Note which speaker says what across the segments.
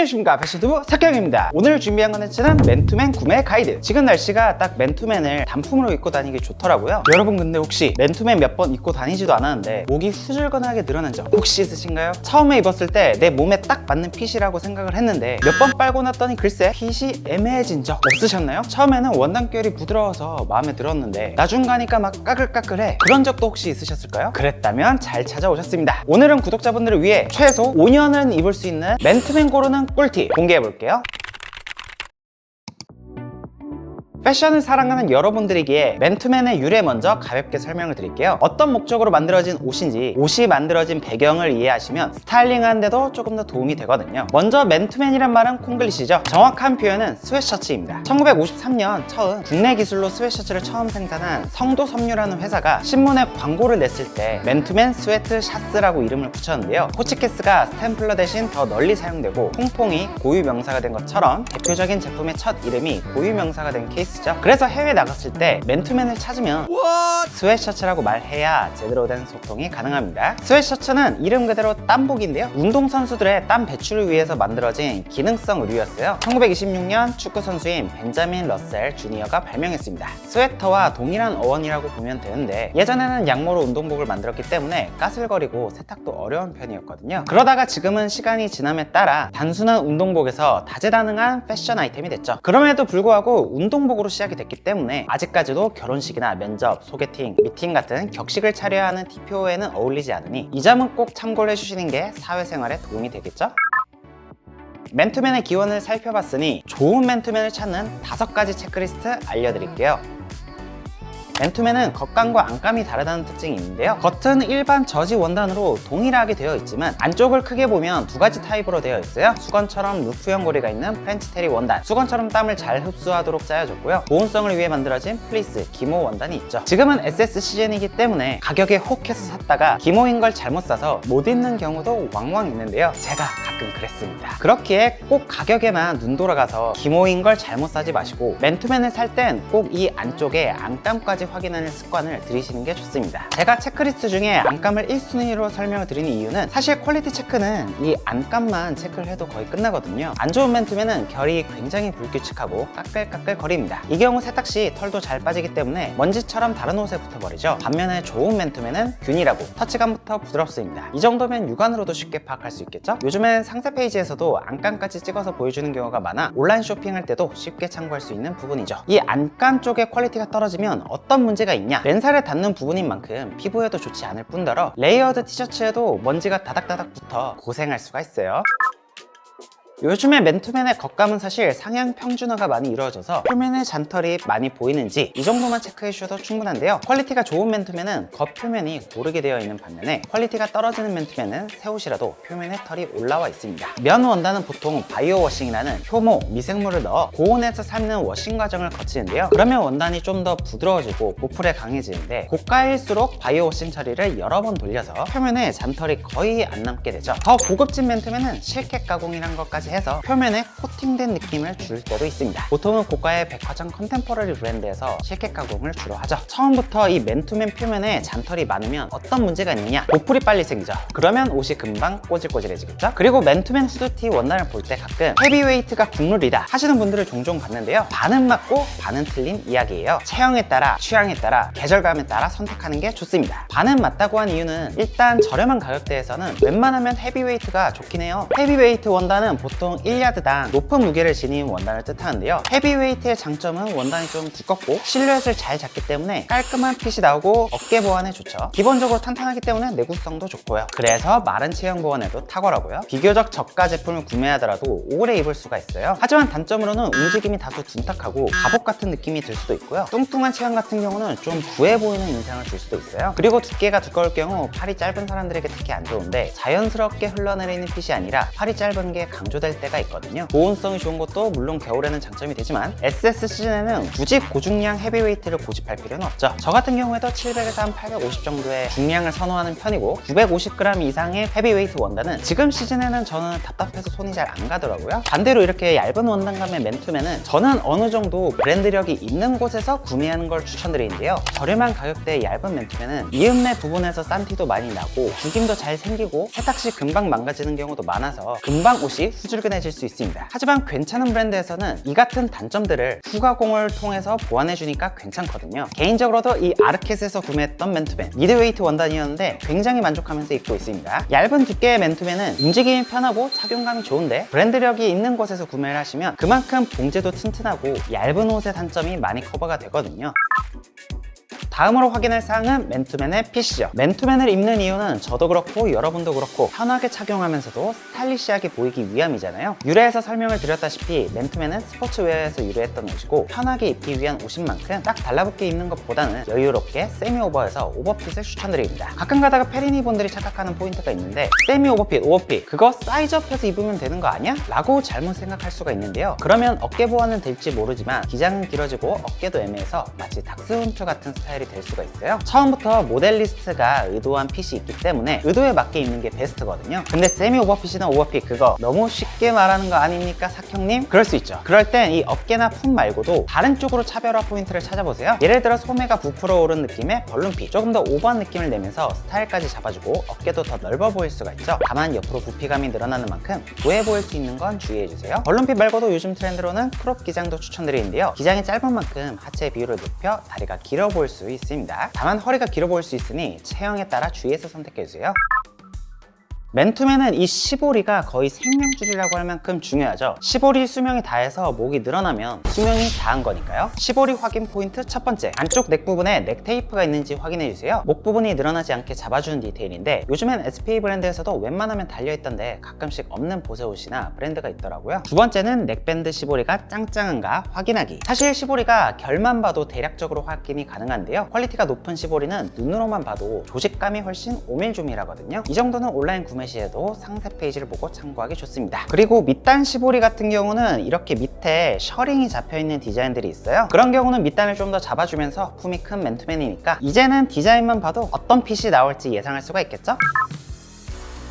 Speaker 1: 안녕하십니까, 패션두부 석경입니다. 오늘 준비한 컨텐츠는 맨투맨 구매 가이드. 지금 날씨가 딱 맨투맨을 단품으로 입고 다니기 좋더라고요. 여러분 근데 혹시 맨투맨 몇 번 입고 다니지도 않았는데 목이 후줄근하게 늘어난 적 혹시 있으신가요? 처음에 입었을 때 내 몸에 딱 맞는 핏이라고 생각을 했는데 몇 번 빨고 났더니 글쎄 핏이 애매해진 적 없으셨나요? 처음에는 원단결이 부드러워서 마음에 들었는데 나중 가니까 막 까끌까끌해. 그런 적도 혹시 있으셨을까요? 그랬다면 잘 찾아오셨습니다. 오늘은 구독자분들을 위해 최소 5년은 입을 수 있는 맨투맨 고르는 꿀팁 공개해볼게요. 패션을 사랑하는 여러분들이기에 맨투맨의 유래 먼저 가볍게 설명을 드릴게요. 어떤 목적으로 만들어진 옷인지, 옷이 만들어진 배경을 이해하시면 스타일링하는데도 조금 더 도움이 되거든요. 먼저 맨투맨이란 말은 콩글리시죠. 정확한 표현은 스웨셔츠입니다. 1953년 처음 국내 기술로 스웨셔츠를 처음 생산한 성도섬유라는 회사가 신문에 광고를 냈을 때 맨투맨 스웨트 샤스라고 이름을 붙였는데요. 호치키스가 스탬플러 대신 더 널리 사용되고 퐁퐁이 고유명사가 된 것처럼 대표적인 제품의 첫 이름이 고유명사가 된 케이스. 그래서 해외 나갔을 때 맨투맨을 찾으면 스웨셔츠라고 말해야 제대로 된 소통이 가능합니다. 스웨셔츠는 이름 그대로 땀복인데요. 운동선수들의 땀 배출을 위해서 만들어진 기능성 의류였어요. 1926년 축구선수인 벤자민 러셀 주니어가 발명했습니다. 스웨터와 동일한 어원이라고 보면 되는데 예전에는 양모로 운동복을 만들었기 때문에 까슬거리고 세탁도 어려운 편이었거든요. 그러다가 지금은 시간이 지남에 따라 단순한 운동복에서 다재다능한 패션 아이템이 됐죠. 그럼에도 불구하고 운동복으로 시작이 됐기 때문에 아직까지도 결혼식이나 면접, 소개팅, 미팅 같은 격식을 차려야 하는 TPO에는 어울리지 않으니 이 점은 꼭 참고를 해주시는 게 사회생활에 도움이 되겠죠? 맨투맨의 기원을 살펴봤으니 좋은 맨투맨을 찾는 5가지 체크리스트 알려드릴게요. 맨투맨은 겉감과 안감이 다르다는 특징이 있는데요. 겉은 일반 저지 원단으로 동일하게 되어 있지만 안쪽을 크게 보면 2가지 타입으로 되어 있어요. 수건처럼 루프형 고리가 있는 프렌치 테리 원단, 수건처럼 땀을 잘 흡수하도록 짜여졌고요. 보온성을 위해 만들어진 플리스, 기모 원단이 있죠. 지금은 SS 시즌이기 때문에 가격에 혹해서 샀다가 기모인 걸 잘못 사서 못 입는 경우도 왕왕 있는데요. 제가 가끔 그랬습니다. 그렇기에 꼭 가격에만 눈 돌아가서 기모인 걸 잘못 사지 마시고 맨투맨을 살 땐 꼭 이 안쪽에 안감까지 확인하는 습관을 들이시는 게 좋습니다. 제가 체크리스트 중에 안감을 1순위로 설명을 드리는 이유는 사실 퀄리티 체크는 이 안감만 체크를 해도 거의 끝나거든요. 안 좋은 맨투맨은 결이 굉장히 불규칙하고 까끌까끌 거립니다. 이 경우 세탁 시 털도 잘 빠지기 때문에 먼지처럼 다른 옷에 붙어버리죠. 반면에 좋은 맨투맨은 균일하고 터치감부터 부드럽습니다. 이 정도면 육안으로도 쉽게 파악할 수 있겠죠? 요즘엔 상세 페이지에서도 안감까지 찍어서 보여주는 경우가 많아 온라인 쇼핑할 때도 쉽게 참고할 수 있는 부분이죠. 이 안감 쪽의 퀄리티가 떨어지면 어떤 문제가 있냐? 맨살에 닿는 부분인 만큼 피부에도 좋지 않을 뿐더러 레이어드 티셔츠에도 먼지가 다닥다닥 붙어 고생할 수가 있어요. 요즘에 맨투맨의 겉감은 사실 상향 평준화가 많이 이루어져서 표면에 잔털이 많이 보이는지 이 정도만 체크해 주셔도 충분한데요. 퀄리티가 좋은 맨투맨은 겉표면이 고르게 되어 있는 반면에 퀄리티가 떨어지는 맨투맨은 새 옷이라도 표면에 털이 올라와 있습니다. 면 원단은 보통 바이오 워싱이라는 효모, 미생물을 넣어 고온에서 삶는 워싱 과정을 거치는데요. 그러면 원단이 좀 더 부드러워지고 보풀에 강해지는데 고가일수록 바이오 워싱 처리를 여러 번 돌려서 표면에 잔털이 거의 안 남게 되죠. 더 고급진 맨투맨은 실켓 가공이란 것까지 해서 표면에 코팅된 느낌을 줄 때도 있습니다. 보통은 고가의 백화점 컨템포러리 브랜드에서 실켓 가공을 주로 하죠. 처음부터 이 맨투맨 표면에 잔털이 많으면 어떤 문제가 있느냐? 보풀이 빨리 생기죠. 그러면 옷이 금방 꼬질꼬질해지겠죠? 그리고 맨투맨 후드티 원단을 볼 때 가끔 헤비웨이트가 국룰이다 하시는 분들을 종종 봤는데요. 반은 맞고 반은 틀린 이야기예요. 체형에 따라, 취향에 따라, 계절감에 따라 선택하는 게 좋습니다. 반은 맞다고 한 이유는 일단 저렴한 가격대에서는 웬만하면 헤비웨이트가 좋긴 해요. 헤비웨이트 원단은 보통 1야드당 높은 무게를 지닌 원단을 뜻하는데요. 헤비웨이트의 장점은 원단이 좀 두껍고 실루엣을 잘 잡기 때문에 깔끔한 핏이 나오고 어깨 보완에 좋죠. 기본적으로 탄탄하기 때문에 내구성도 좋고요. 그래서 마른 체형 보완에도 탁월하고요. 비교적 저가 제품을 구매하더라도 오래 입을 수가 있어요. 하지만 단점으로는 움직임이 다소 둔탁하고 갑옷 같은 느낌이 들 수도 있고요. 뚱뚱한 체형 같은 경우는 좀 부해 보이는 인상을 줄 수도 있어요. 그리고 두께가 두꺼울 경우 팔이 짧은 사람들에게 특히 안 좋은데 자연스럽게 흘러내리는 핏이 아니라 팔이 짧은 게 강조될 때가 있거든요. 보온성이 좋은 것도 물론 겨울에는 장점이 되지만 SS 시즌에는 굳이 고중량 헤비웨이트를 고집할 필요는 없죠. 저 같은 경우에도 700에서 한 850 정도의 중량을 선호하는 편이고 950g 이상의 헤비웨이트 원단은 지금 시즌에는 저는 답답해서 손이 잘 안 가더라고요. 반대로 이렇게 얇은 원단감의 맨투맨은 저는 어느 정도 브랜드력이 있는 곳에서 구매하는 걸 추천드리는데요. 저렴한 가격대의 얇은 맨투맨은 이음매 부분에서 싼티도 많이 나고 구김도 잘 생기고 세탁 시 금방 망가지는 경우도 많아서 금방 옷이 후줄 끈질끈해질 수 있습니다. 하지만 괜찮은 브랜드에서는 이 같은 단점들을 후가공을 통해서 보완해주니까 괜찮거든요. 개인적으로도 이 아르켓에서 구매했던 맨투맨 미드웨이트 원단이었는데 굉장히 만족하면서 입고 있습니다. 얇은 두께의 맨투맨은 움직임이 편하고 착용감이 좋은데 브랜드력이 있는 곳에서 구매를 하시면 그만큼 봉제도 튼튼하고 얇은 옷의 단점이 많이 커버가 되거든요. 다음으로 확인할 사항은 맨투맨의 핏이죠. 맨투맨을 입는 이유는 저도 그렇고 여러분도 그렇고 편하게 착용하면서도 스타일리시하게 보이기 위함이잖아요. 유래에서 설명을 드렸다시피 맨투맨은 스포츠웨어에서 유래했던 옷이고 편하게 입기 위한 옷인 만큼 딱 달라붙게 입는 것보다는 여유롭게 세미 오버해서 오버핏을 추천드립니다. 가끔 가다가 페리니 분들이 착각하는 포인트가 있는데 세미 오버핏, 오버핏 그거 사이즈업해서 입으면 되는 거 아니야? 라고 잘못 생각할 수가 있는데요. 그러면 어깨 보완은 될지 모르지만 기장은 길어지고 어깨도 애매해서 마치 닥스훈트 같은 스타일이 될 수가 있어요. 처음부터 모델리스트가 의도한 핏이 있기 때문에 의도에 맞게 입는 게 베스트거든요. 근데 세미 오버핏이나 오버핏 그거 너무 쉽게 말하는 거 아닙니까 사형님? 그럴 수 있죠. 그럴 땐 이 어깨나 품 말고도 다른 쪽으로 차별화 포인트를 찾아보세요. 예를 들어 소매가 부풀어 오른 느낌의 벌룬핏, 조금 더 오버한 느낌을 내면서 스타일까지 잡아주고 어깨도 더 넓어 보일 수가 있죠. 다만 옆으로 부피감이 늘어나는 만큼 부해 보일 수 있는 건 주의해주세요. 벌룬핏 말고도 요즘 트렌드로는 크롭 기장도 추천드리는데요. 기장이 짧은 만큼 하체 비율을 높여 다리가 길어 보일 수 있습니다. 다만 허리가 길어 보일 수 있으니 체형에 따라 주의해서 선택해주세요. 맨투맨은 이 시보리가 거의 생명줄이라고 할 만큼 중요하죠. 시보리 수명이 다해서 목이 늘어나면 수명이 다한 거니까요. 시보리 확인 포인트 첫 번째, 안쪽 넥 부분에 넥 테이프가 있는지 확인해주세요. 목 부분이 늘어나지 않게 잡아주는 디테일인데 요즘엔 SPA 브랜드에서도 웬만하면 달려있던데 가끔씩 없는 보세옷이나 브랜드가 있더라고요. 두 번째는 넥밴드 시보리가 짱짱한가 확인하기. 사실 시보리가 결만 봐도 대략적으로 확인이 가능한데요. 퀄리티가 높은 시보리는 눈으로만 봐도 조직감이 훨씬 오밀조밀하거든요. 이 정도는 온라인 구매 시에도 상세 페이지를 보고 참고하기 좋습니다. 그리고 밑단 시보리 같은 경우는 이렇게 밑에 셔링이 잡혀있는 디자인들이 있어요. 그런 경우는 밑단을 좀 더 잡아주면서 품이 큰 맨투맨이니까 이제는 디자인만 봐도 어떤 핏이 나올지 예상할 수가 있겠죠?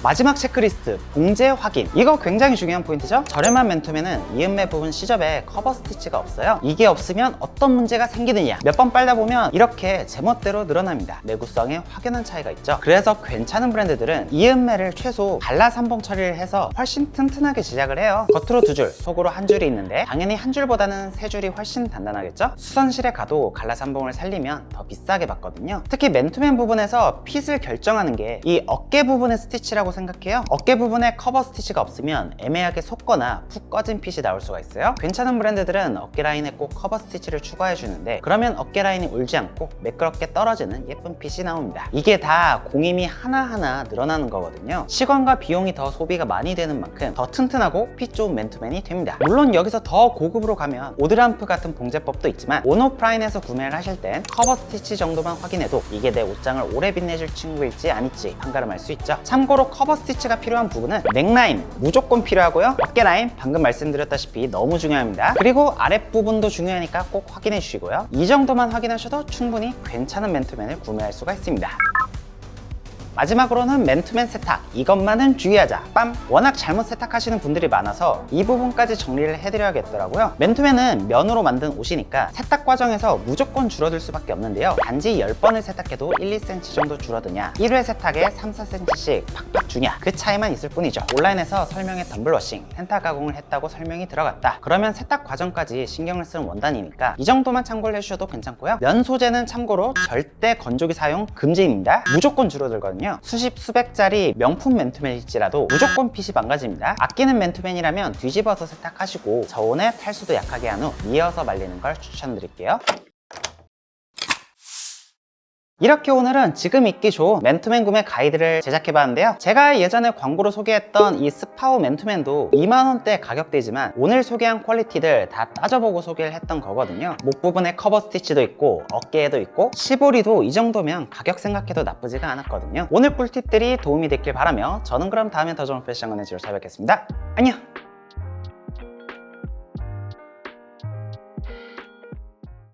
Speaker 1: 마지막 체크리스트, 봉제 확인. 이거 굉장히 중요한 포인트죠? 저렴한 맨투맨은 이음매 부분 시접에 커버 스티치가 없어요. 이게 없으면 어떤 문제가 생기느냐, 몇 번 빨다 보면 이렇게 제멋대로 늘어납니다. 내구성에 확연한 차이가 있죠. 그래서 괜찮은 브랜드들은 이음매를 최소 갈라 삼봉 처리를 해서 훨씬 튼튼하게 제작을 해요. 겉으로 두 줄, 속으로 한 줄이 있는데 당연히 한 줄보다는 세 줄이 훨씬 단단하겠죠? 수선실에 가도 갈라 삼봉을 살리면 더 비싸게 받거든요. 특히 맨투맨 부분에서 핏을 결정하는 게 이 어깨 부분의 스티치라고 생각해요. 어깨 부분에 커버 스티치가 없으면 애매하게 솟거나 푹 꺼진 핏이 나올 수가 있어요. 괜찮은 브랜드들은 어깨 라인에 꼭 커버 스티치를 추가해 주는데 그러면 어깨 라인이 울지 않고 매끄럽게 떨어지는 예쁜 핏이 나옵니다. 이게 다 공임이 하나하나 늘어나는 거거든요. 시간과 비용이 더 소비가 많이 되는 만큼 더 튼튼하고 핏 좋은 맨투맨이 됩니다. 물론 여기서 더 고급으로 가면 오드람프 같은 봉제법도 있지만 온오프라인에서 구매를 하실 땐 커버 스티치 정도만 확인해도 이게 내 옷장을 오래 빛내줄 친구일지 아닐지 판가름 할 수 있죠. 참고로 커버 스티치가 필요한 부분은 넥라인 무조건 필요하고요. 어깨 라인 방금 말씀드렸다시피 너무 중요합니다. 그리고 아랫부분도 중요하니까 꼭 확인해 주시고요. 이 정도만 확인하셔도 충분히 괜찮은 맨투맨을 구매할 수가 있습니다. 마지막으로는 맨투맨 세탁, 이것만은 주의하자. 빰! 워낙 잘못 세탁하시는 분들이 많아서 이 부분까지 정리를 해드려야겠더라고요. 맨투맨은 면으로 만든 옷이니까 세탁 과정에서 무조건 줄어들 수밖에 없는데요. 단지 10번을 세탁해도 1, 2cm 정도 줄어드냐, 1회 세탁에 3, 4cm씩 팍팍 주냐, 그 차이만 있을 뿐이죠. 온라인에서 설명에 덤블워싱, 텐타 가공을 했다고 설명이 들어갔다. 그러면 세탁 과정까지 신경을 쓰는 원단이니까 이 정도만 참고를 해주셔도 괜찮고요. 면 소재는 참고로 절대 건조기 사용 금지입니다. 무조건 줄어들거든요. 수십 수백짜리 명품 맨투맨일지라도 무조건 핏이 망가집니다. 아끼는 맨투맨이라면 뒤집어서 세탁하시고 저온에 탈수도 약하게 한 후 이어서 말리는 걸 추천드릴게요. 이렇게 오늘은 지금 입기 좋은 맨투맨 구매 가이드를 제작해봤는데요. 제가 예전에 광고로 소개했던 이 스파오 맨투맨도 2만원대 가격대지만 오늘 소개한 퀄리티들 다 따져보고 소개를 했던 거거든요. 목 부분에 커버 스티치도 있고 어깨에도 있고 시보리도 이 정도면 가격 생각해도 나쁘지가 않았거든요. 오늘 꿀팁들이 도움이 됐길 바라며 저는 그럼 다음에 더 좋은 패션 컨텐츠로 찾아뵙겠습니다. 안녕!